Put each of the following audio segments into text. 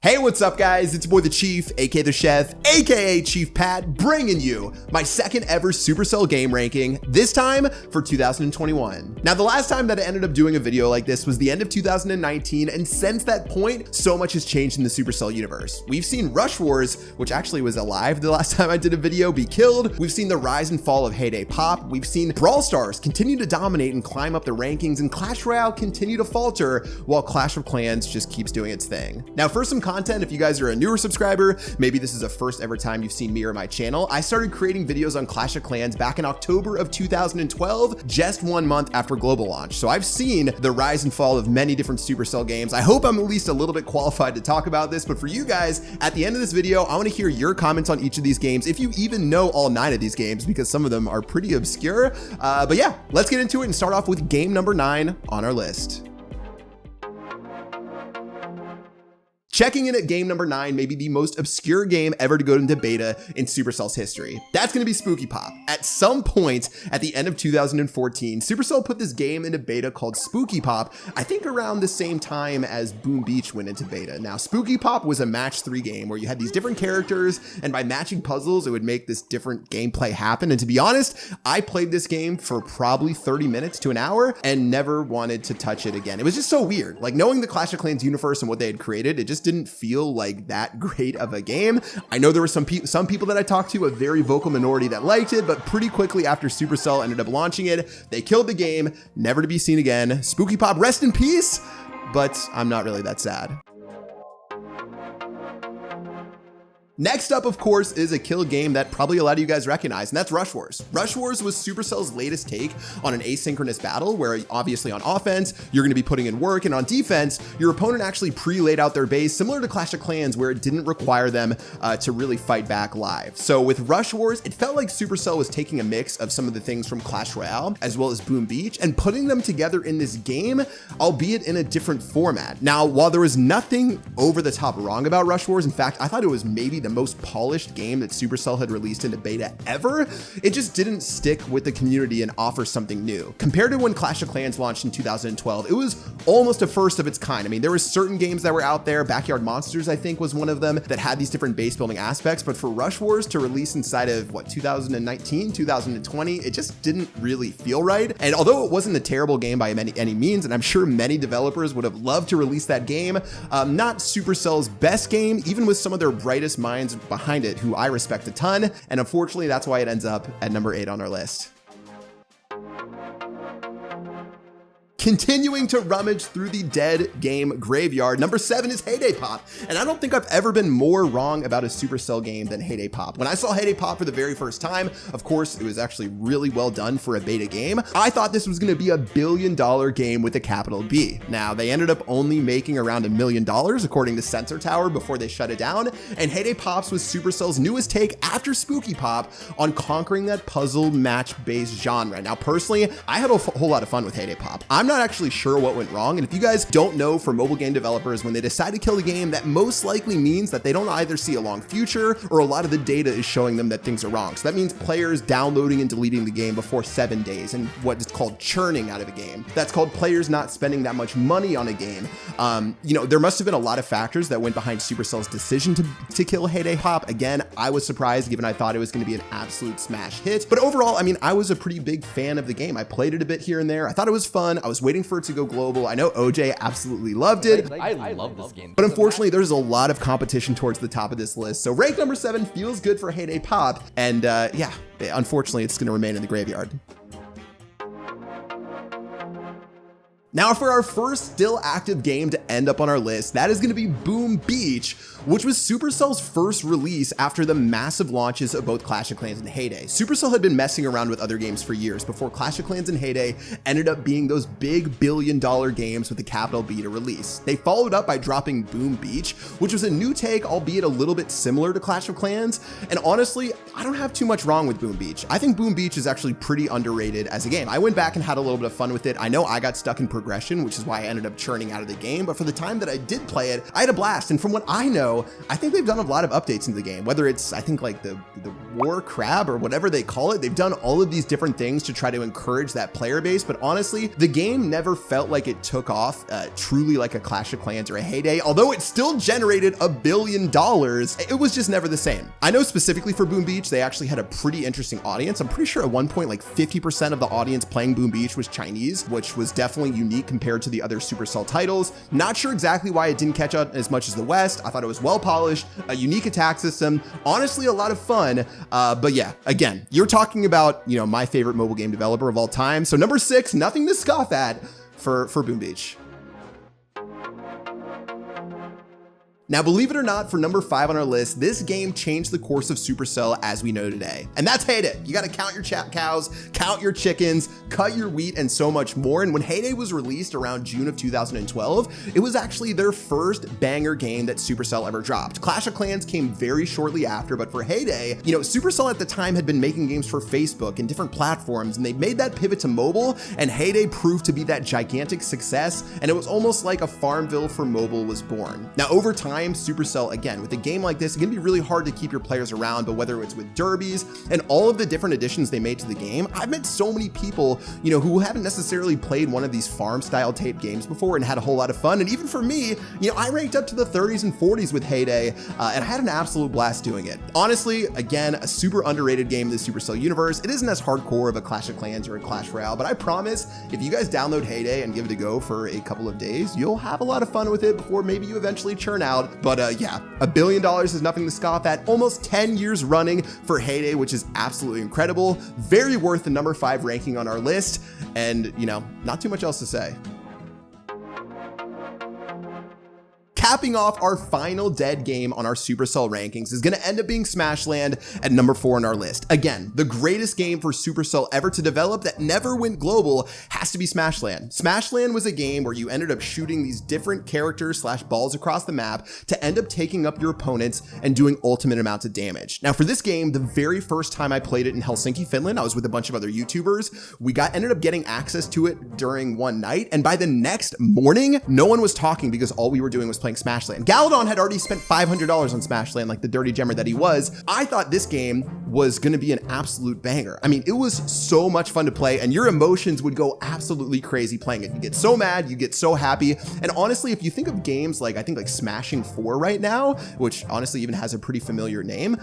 Hey, what's up guys? It's your boy the Chief, aka the Chef, aka Chief Pat, bringing you my second ever Supercell game ranking, this time for 2021. Now, the last time that I ended up doing a video like this was the end of 2019, and since that point, so much has changed in the Supercell universe. We've seen Rush Wars, which actually was alive the last time I did a video, be killed. We've seen the rise and fall of Hayday Pop. We've seen Brawl Stars continue to dominate and climb up the rankings, and Clash Royale continue to falter while Clash of Clans just keeps doing its thing. Now, for some content, if you guys are a newer subscriber, maybe this is the first ever time you've seen me or my channel, I started creating videos on Clash of Clans back in October of 2012, just 1 month after global launch. So I've seen the rise and fall of many different Supercell games. I hope I'm at least a little bit qualified to talk about this, but for you guys, at the end of this video, I want to hear your comments on each of these games, if you even know all 9 of these games, because some of them are pretty obscure. But yeah, let's get into it and start off with game number 9 on our list. Checking in at game number 9, maybe the most obscure game ever to go into beta in Supercell's history. That's going to be Spooky Pop. At some point at the end of 2014, Supercell put this game into beta called Spooky Pop, I think around the same time as Boom Beach went into beta. Now, Spooky Pop was a match 3 game where you had these different characters, and by matching puzzles, it would make this different gameplay happen. And to be honest, I played this game for probably 30 minutes to an hour and never wanted to touch it again. It was just so weird. Like, knowing the Clash of Clans universe and what they had created, it just didn't feel like that great of a game. I know there were some people that I talked to, a very vocal minority that liked it, but pretty quickly after Supercell ended up launching it, they killed the game, never to be seen again. Spooky Pop, rest in peace, but I'm not really that sad. Next up, of course, is a kill game that probably a lot of you guys recognize, and that's Rush Wars. Rush Wars was Supercell's latest take on an asynchronous battle where obviously on offense, you're going to be putting in work, and on defense, your opponent actually pre-laid out their base, similar to Clash of Clans, where it didn't require them to really fight back live. So with Rush Wars, it felt like Supercell was taking a mix of some of the things from Clash Royale, as well as Boom Beach, and putting them together in this game, albeit in a different format. Now, while there was nothing over the top wrong about Rush Wars, in fact, I thought it was maybe the most polished game that Supercell had released into beta ever, it just didn't stick with the community and offer something new. Compared to when Clash of Clans launched in 2012, it was almost a first of its kind. I mean, there were certain games that were out there, Backyard Monsters, I think, was one of them, that had these different base building aspects, but for Rush Wars to release inside of, 2019, 2020, it just didn't really feel right. And although it wasn't a terrible game by any means, and I'm sure many developers would have loved to release that game, not Supercell's best game, even with some of their brightest minds behind it, who I respect a ton, and unfortunately that's why it ends up at number 8 on our list. Continuing to rummage through the dead game graveyard, number 7 is Hayday Pop. And I don't think I've ever been more wrong about a Supercell game than Hayday Pop. When I saw Hayday Pop for the very first time, of course, it was actually really well done for a beta game. I thought this was going to be a $1 billion game with a capital B. Now, they ended up only making around $1 million, according to Sensor Tower, before they shut it down. And Hayday Pops was Supercell's newest take after Spooky Pop on conquering that puzzle match-based genre. Now, personally, I had a whole lot of fun with Hayday Pop. I'm not actually sure what went wrong, and if you guys don't know, for mobile game developers, when they decide to kill the game, that most likely means that they don't either see a long future or a lot of the data is showing them that things are wrong. So that means players downloading and deleting the game before 7 days, and what is called churning out of a game. That's called players not spending that much money on a game. You know, there must have been a lot of factors that went behind Supercell's decision to kill Hayday Pop. Again, I was surprised, given I thought it was going to be an absolute smash hit, but overall, I mean, I was a pretty big fan of the game. I played it a bit here and there. I thought it was fun. I was waiting for it to go global. I know OJ absolutely loved it. I love this game. But unfortunately, there's a lot of competition towards the top of this list. So rank number 7 feels good for Hayday Pop. And yeah, unfortunately, it's going to remain in the graveyard. Now for our first still active game to end up on our list, that is going to be Boom Beach, which was Supercell's first release after the massive launches of both Clash of Clans and Hayday. Supercell had been messing around with other games for years before Clash of Clans and Hayday ended up being those big $1 billion games with a capital B to release. They followed up by dropping Boom Beach, which was a new take, albeit a little bit similar to Clash of Clans. And honestly, I don't have too much wrong with Boom Beach. I think Boom Beach is actually pretty underrated as a game. I went back and had a little bit of fun with it. I know I got stuck in progression, which is why I ended up churning out of the game. But for the time that I did play it, I had a blast. And from what I know, I think they've done a lot of updates into the game, whether it's, I think like the war crab or whatever they call it. They've done all of these different things to try to encourage that player base. But honestly, the game never felt like it took off truly like a Clash of Clans or a Hayday, although it still generated $1 billion. It was just never the same. I know specifically for Boom Beach, they actually had a pretty interesting audience. I'm pretty sure at one point, like 50% of the audience playing Boom Beach was Chinese, which was definitely unique compared to the other Supercell titles. Not sure exactly why it didn't catch on as much as the West. I thought it was well polished, a unique attack system, honestly a lot of fun. But yeah, again, you're talking about, you know, my favorite mobile game developer of all time. So number 6, nothing to scoff at for Boom Beach. Now, believe it or not, for number 5 on our list, this game changed the course of Supercell as we know today. And that's Hayday. You got to count your cows, count your chickens, cut your wheat, and so much more. And when Hayday was released around June of 2012, it was actually their first banger game that Supercell ever dropped. Clash of Clans came very shortly after, but for Hayday, you know, Supercell at the time had been making games for Facebook and different platforms, and they made that pivot to mobile, and Hayday proved to be that gigantic success, and it was almost like a Farmville for mobile was born. Now, over time, Supercell, again, with a game like this, it can be really hard to keep your players around, but whether it's with derbies and all of the different additions they made to the game, I've met so many people, you know, who haven't necessarily played one of these farm style tape games before and had a whole lot of fun. And even for me, you know, I ranked up to the 30s and 40s with Hayday, and I had an absolute blast doing it. Honestly, again, a super underrated game in the Supercell universe. It isn't as hardcore of a Clash of Clans or a Clash Royale, but I promise if you guys download Hayday and give it a go for a couple of days, you'll have a lot of fun with it before maybe you eventually churn out. But yeah, $1 billion is nothing to scoff at. Almost 10 years running for Hayday, which is absolutely incredible. Very worth the number 5 ranking on our list. And, you know, not too much else to say. Capping off our final dead game on our Supercell rankings is going to end up being Smashland at number 4 on our list. Again, the greatest game for Supercell ever to develop that never went global has to be Smashland. Smashland was a game where you ended up shooting these different characters / balls across the map to end up taking up your opponents and doing ultimate amounts of damage. Now for this game, the very first time I played it in Helsinki, Finland, I was with a bunch of other YouTubers. We ended up getting access to it during one night, and by the next morning, no one was talking because all we were doing was playing Smashland. Galadon had already spent $500 on Smashland like the dirty gemmer that he was. I thought this game was going to be an absolute banger. I mean, it was so much fun to play, and your emotions would go absolutely crazy playing it. You get so mad, you get so happy. And honestly, if you think of games like, I think like Smashing 4 right now, which honestly even has a pretty familiar name,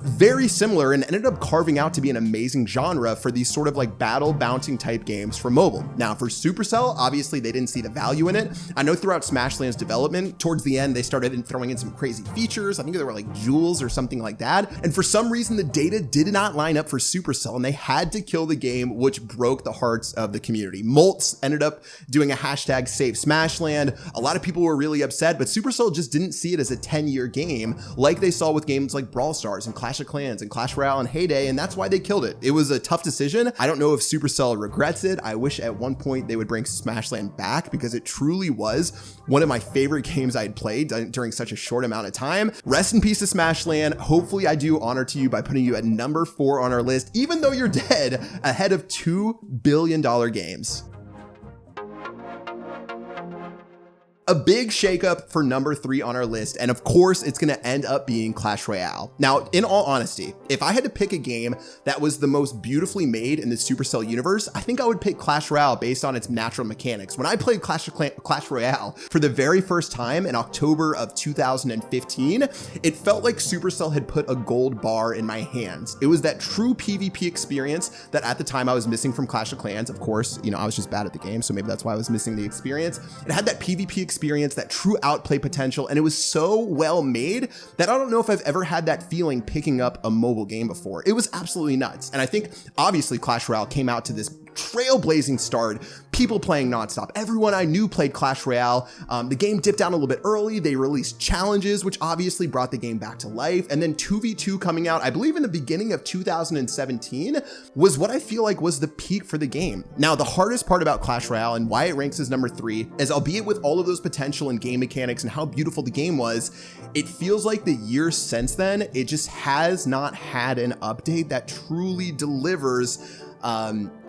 very similar, and ended up carving out to be an amazing genre for these sort of like battle bouncing type games for mobile. Now for Supercell, obviously they didn't see the value in it. I know throughout Smashland's development, towards the end, they started throwing in some crazy features. I think there were like jewels or something like that. And for some reason, the data did not line up for Supercell, and they had to kill the game, which broke the hearts of the community. Moltz ended up doing a hashtag save Smashland. A lot of people were really upset, but Supercell just didn't see it as a 10-year game like they saw with games like Brawl Stars and Clash of Clans and Clash Royale and Hayday, and that's why they killed it. It was a tough decision. I don't know if Supercell regrets it. I wish at one point they would bring Smashland back because it truly was one of my favorite games I'd played during such a short amount of time. Rest in peace to Smashland. Hopefully I do honor to you by putting you at number 4 on our list, even though you're dead, ahead of $2 billion games. A big shakeup for number 3 on our list, and of course it's going to end up being Clash Royale. Now, in all honesty, if I had to pick a game that was the most beautifully made in the Supercell universe, I think I would pick Clash Royale based on its natural mechanics. When I played Clash Royale for the very first time in October of 2015, it felt like Supercell had put a gold bar in my hands. It was that true PvP experience that at the time I was missing from Clash of Clans. Of course, you know, I was just bad at the game, so maybe that's why I was missing the experience. It had that PvP experience, that true outplay potential, and it was so well made that I don't know if I've ever had that feeling picking up a mobile game before. It was absolutely nuts. And I think obviously Clash Royale came out to this trailblazing start, people playing nonstop. Everyone I knew played Clash Royale. The game dipped down a little bit early. They released challenges, which obviously brought the game back to life. And then 2v2 coming out, I believe in the beginning of 2017, was what I feel like was the peak for the game. Now, the hardest part about Clash Royale and why it ranks as number 3 is, albeit with all of those potential and game mechanics and how beautiful the game was, it feels like the years since then, it just has not had an update that truly delivers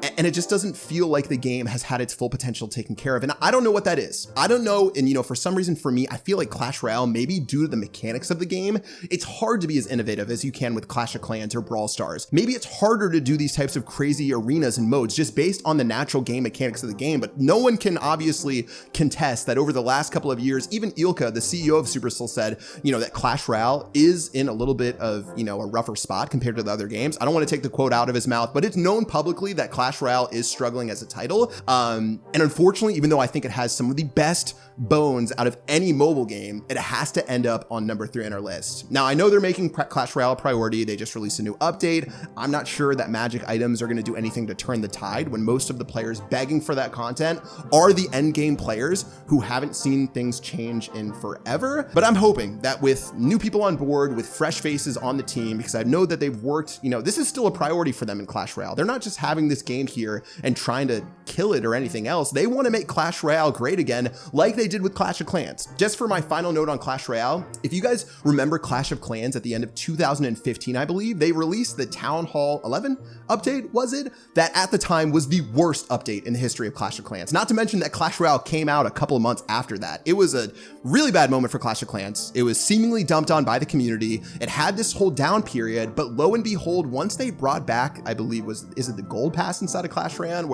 and it just doesn't feel like the game has had its full potential taken care of. And I don't know what that is. I don't know. And for some reason for me, I feel like Clash Royale, maybe due to the mechanics of the game, it's hard to be as innovative as you can with Clash of Clans or Brawl Stars. Maybe it's harder to do these types of crazy arenas and modes just based on the natural game mechanics of the game. But no one can obviously contest that over the last couple of years, even Ilka, the CEO of Supercell, said, that Clash Royale is in a little bit of, a rougher spot compared to the other games. I don't want to take the quote out of his mouth, but it's known publicly that Clash Royale is struggling as a title. And unfortunately, even though I think it has some of the best bones out of any mobile game, it has to end up on number 3 on our list. Now, I know they're making Clash Royale a priority. They just released a new update. I'm not sure that magic items are going to do anything to turn the tide when most of the players begging for that content are the end game players who haven't seen things change in forever. But I'm hoping that with new people on board, with fresh faces on the team, because I know that they've worked, this is still a priority for them in Clash Royale. They're not just having this game here and trying to kill it or anything else. They want to make Clash Royale great again, like they did with Clash of Clans. Just for my final note on Clash Royale, if you guys remember Clash of Clans at the end of 2015, I believe, they released the Town Hall 11 update, was it? That at the time was the worst update in the history of Clash of Clans. Not to mention that Clash Royale came out a couple of months after that. It was a really bad moment for Clash of Clans. It was seemingly dumped on by the community. It had this whole down period, but lo and behold, once they brought back, I believe is it the gold pass inside of Clash Royale,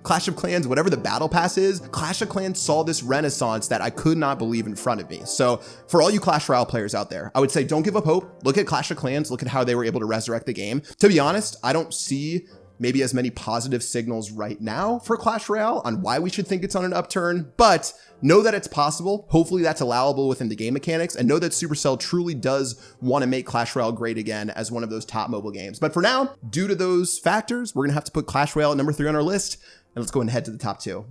Clash of Clans, whatever the battle pass is, Clash of Clans saw this renaissance that I could not believe in front of me. So for all you Clash Royale players out there, I would say don't give up hope. Look at Clash of Clans, look at how they were able to resurrect the game. To be honest, I don't see maybe as many positive signals right now for Clash Royale on why we should think it's on an upturn, but know that it's possible. Hopefully that's allowable within the game mechanics, and know that Supercell truly does want to make Clash Royale great again as one of those top mobile games. But for now, due to those factors, we're gonna have to put Clash Royale at number 3 on our list, and let's go and head to the top 2.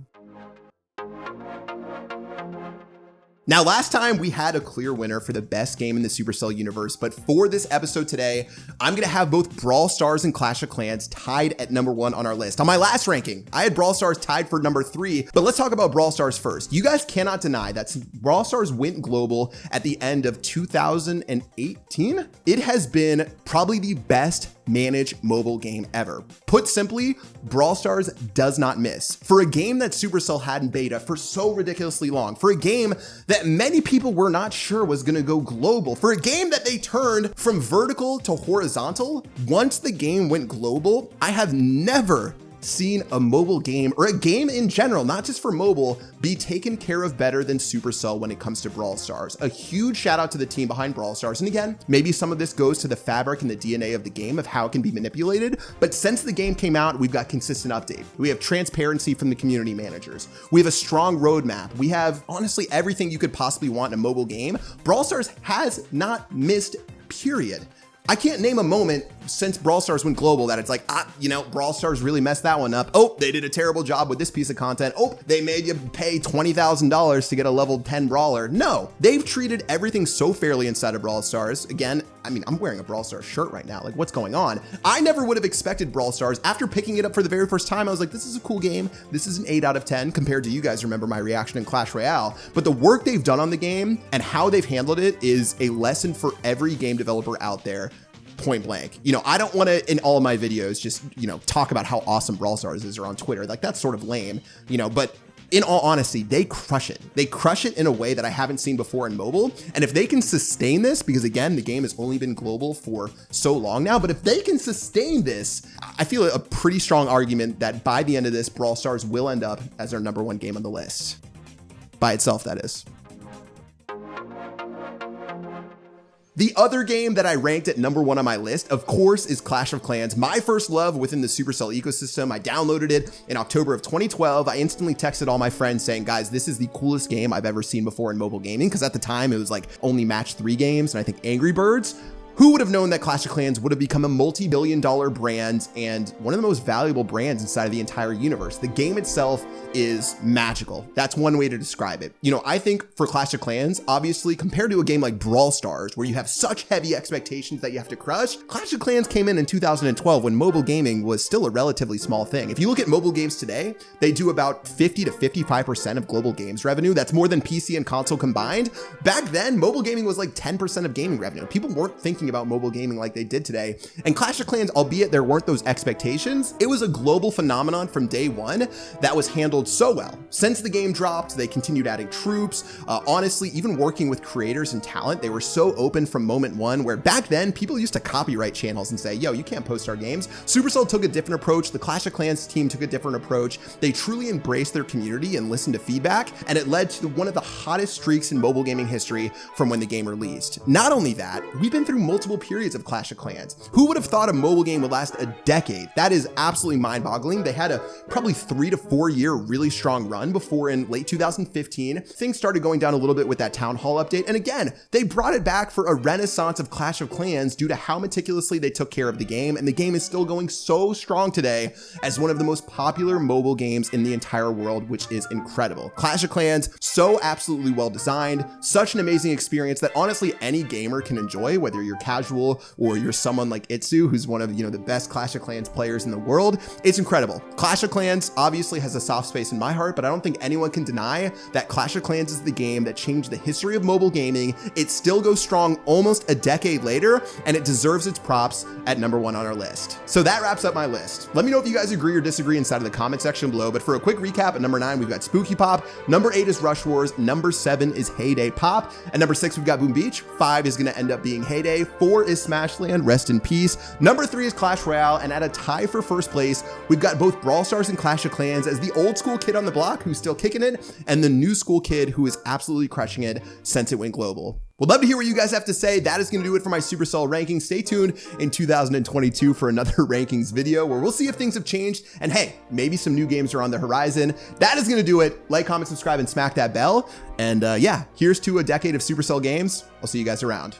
Now, last time we had a clear winner for the best game in the Supercell universe, but for this episode today, I'm gonna have both Brawl Stars and Clash of Clans tied at number 1 on our list. On my last ranking, I had Brawl Stars tied for number 3, but let's talk about Brawl Stars first. You guys cannot deny that since Brawl Stars went global at the end of 2018, it has been probably the best managed mobile game ever. Put simply, Brawl Stars does not miss. For a game that Supercell had in beta for so ridiculously long, for a game that many people were not sure was gonna go global, for a game that they turned from vertical to horizontal, once the game went global, I have never seen a mobile game, or a game in general, not just for mobile, be taken care of better than Supercell when it comes to Brawl Stars. A huge shout out to the team behind Brawl Stars. And again, maybe some of this goes to the fabric and the DNA of the game of how it can be manipulated. But since the game came out, we've got consistent update. We have transparency from the community managers. We have a strong roadmap. We have honestly everything you could possibly want in a mobile game. Brawl Stars has not missed, period. I can't name a moment since Brawl Stars went global that it's like, Brawl Stars really messed that one up. Oh, they did a terrible job with this piece of content. Oh, they made you pay $20,000 to get a level 10 brawler. No, they've treated everything so fairly inside of Brawl Stars. Again, I'm wearing a Brawl Stars shirt right now. Like, what's going on? I never would have expected Brawl Stars. After picking it up for the very first time, I was like, this is a cool game. This is an 8 out of 10 compared to, you guys remember my reaction in Clash Royale. But the work they've done on the game and how they've handled it is a lesson for every game developer out there. Point blank. I don't want to in all of my videos just, talk about how awesome Brawl Stars is or on Twitter. Like, that's sort of lame, but in all honesty, they crush it. They crush it in a way that I haven't seen before in mobile. And if they can sustain this, because again, the game has only been global for so long now, but if they can sustain this, I feel a pretty strong argument that by the end of this, Brawl Stars will end up as our number 1 game on the list. By itself, that is. The other game that I ranked at number 1 on my list, of course, is Clash of Clans. My first love within the Supercell ecosystem. I downloaded it in October of 2012. I instantly texted all my friends saying, guys, this is the coolest game I've ever seen before in mobile gaming. Because at the time, it was like only match 3 games, and I think Angry Birds. Who would have known that Clash of Clans would have become a multi-billion-dollar brand and one of the most valuable brands inside of the entire universe? The game itself is magical. That's one way to describe it. I think for Clash of Clans, obviously, compared to a game like Brawl Stars, where you have such heavy expectations that you have to crush, Clash of Clans came in 2012 when mobile gaming was still a relatively small thing. If you look at mobile games today, they do about 50 to 55% of global games revenue. That's more than PC and console combined. Back then, mobile gaming was like 10% of gaming revenue. People weren't thinking about mobile gaming like they did today. And Clash of Clans, albeit there weren't those expectations, it was a global phenomenon from day one that was handled so well. Since the game dropped, they continued adding troops, honestly, even working with creators and talent. They were so open from moment one, where back then people used to copyright channels and say, yo, you can't post our games. Supercell took a different approach. The Clash of Clans team took a different approach. They truly embraced their community and listened to feedback, and it led to one of the hottest streaks in mobile gaming history from when the game released. Not only that, we've been through multiple periods of Clash of Clans. Who would have thought a mobile game would last a decade? That is absolutely mind-boggling. They had a probably 3 to 4 year really strong run before in late 2015, things started going down a little bit with that Town Hall update. And again, they brought it back for a renaissance of Clash of Clans due to how meticulously they took care of the game. And the game is still going so strong today as one of the most popular mobile games in the entire world, which is incredible. Clash of Clans, so absolutely well designed, such an amazing experience that honestly any gamer can enjoy, whether you're casual or you're someone like Itsu, who's one of the best Clash of Clans players in the world. It's incredible. Clash of Clans obviously has a soft space in my heart, but I don't think anyone can deny that Clash of Clans is the game that changed the history of mobile gaming. It still goes strong almost a decade later, and it deserves its props at #1 on our list. So that wraps up my list. Let me know if you guys agree or disagree inside of the comment section below, but for a quick recap, at #9 we've got Spooky Pop, #8 is Rush Wars, #7 is Hayday Pop, and #6 we've got Boom Beach, 5 is gonna end up being Hayday, 4 is Smashland, rest in peace, #3 is Clash Royale, and at a tie for first place, we've got both Brawl Stars and Clash of Clans as the old school kid on the block who's still kicking it, and the new school kid who is absolutely crushing it since it went global. Would love to hear what you guys have to say. That is going to do it for my Supercell rankings. Stay tuned in 2022 for another rankings video where we'll see if things have changed. And hey, maybe some new games are on the horizon. That is going to do it. Like, comment, subscribe, and smack that bell. And yeah, here's to a decade of Supercell games. I'll see you guys around.